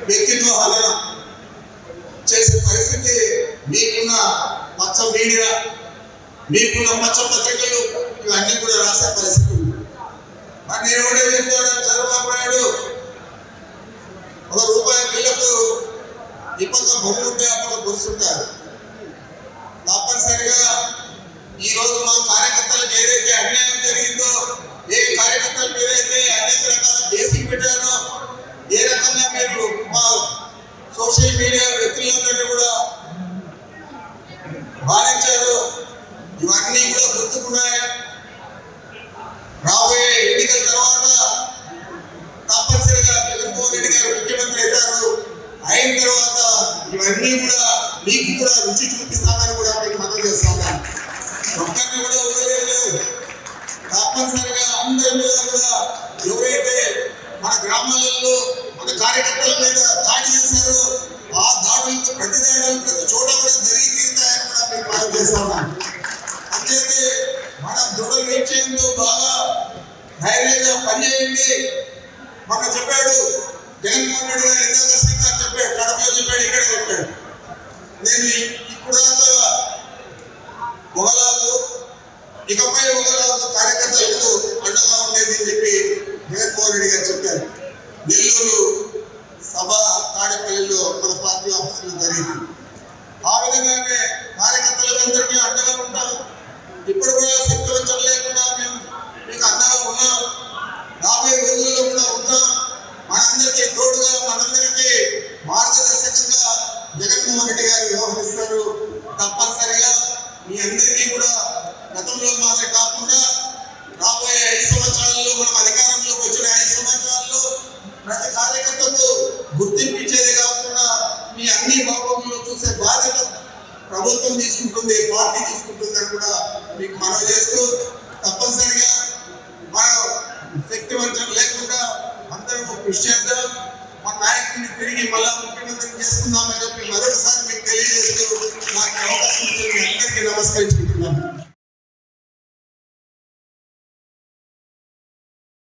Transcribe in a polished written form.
వ్యక్తిత్వ హనన చేసే పరిస్థితి మీకున్న పచ్చ మీడియా, మీకున్న పచ్చ పత్రికలు ఇవన్నీ కూడా రాసే పరిస్థితి ఉంది. మరి నేను కూడా చెప్తాను, చంద్రబాబు నాయుడు ₹1 బిల్లకు ఈ పక్క బొమ్మ ఉంటే ఆ పక్క గుర్తుంటారు. తప్పనిసరిగా ఈరోజు మా కార్యకర్తలకు ఏదైతే అన్యాయం జరిగిందో, ఏ కార్యకర్తల మీదైతే అనేక రకాల కేసులు పెట్టారో, ఏ రకంగా మీరు మా సోషల్ మీడియా వ్యక్తులందరినీ కూడా భావించారు, ఇవన్నీ కూడా గుర్తుకున్నాయి. రాబోయే ఎన్నికల తర్వాత తప్పనిసరిగా జగన్మోహన్ రెడ్డి గారు ముఖ్యమంత్రి అవుతారు. అయిన తర్వాత ఇవన్నీ కూడా మీకు కూడా రుచి చూపిస్తామని కూడా మీకు మనం చేస్తాము. ఒక్కరిని కూడా వదిలేదు. తప్పనిసరిగా అందరి మీద కూడా ఎవరైతే మన గ్రామాలలో మన కార్యకర్తల మీద దాడి చేశారో ఆ దాడులకు ప్రతి చోట కూడా జరిగి తీరుతాయని కూడా మీకు మనం చేస్తాము. అంచేతే మనం దృఢ నిశ్చయంతో బాగా ధైర్యంగా పనిచేయండి. మనం చెప్పాడు జగన్మోహన్ రెడ్డి గారు, ఇందాక శ్రీకాంత్ చెప్పాడు, కడపలో చెప్పాడు, ఇక్కడ చెప్పాడు. నేను ఇప్పుడు ఒకలాగు ఇకపై ఒకలాగు కార్యకర్తలకు అండగా ఉండేది అని చెప్పి జగన్మోహన్ రెడ్డి గారు చెప్పారు. నెల్లూరు సభ తాడేపల్లిలో మన పార్టీ ఆఫీసులో జరిగింది. ఆ విధంగానే కార్యకర్తలకు అందరికీ అండగా ఉంటాం. ఇప్పుడు కూడా శక్తివంచన లేకుండా మేము మీకు అండగా ఉన్నాం. రాబోయే రోజుల్లో కూడా ఉంటాం. మనందరికీ తోడుగా, మనందరికీ మార్గదర్శకంగా జగన్మోహన్ రెడ్డి గారు వ్యవహరిస్తారు. తప్పనిసరిగా మీ అందరికీ కూడా గతంలో మాత్రమే కాకుండా రాబోయే 5 సంవత్సరాల్లో మనం అధికారంలోకి వచ్చిన 5 సంవత్సరాల్లో ప్రతి కార్యకర్తకు గుర్తింపించేది కాకుండా మీ అన్ని భాగంలో చూసే బాధ్యత ప్రభుత్వం తీసుకుంటుంది, పార్టీ తీసుకుంటుంది అని కూడా మీకు మనవి చేస్తూ, తప్పనిసరిగా మనం శక్తివంతం లేకుండా అందరం కృషి చేద్దాం. మన నాయకుడిని తిరిగి మళ్ళా ముఖ్యమంత్రిని చేసుకుందామని చెప్పి మరొకసారి మీకు తెలియజేస్తూ నాకు అవకాశం ఇచ్చిన అందరికీ నమస్కరించుకుంటున్నాను.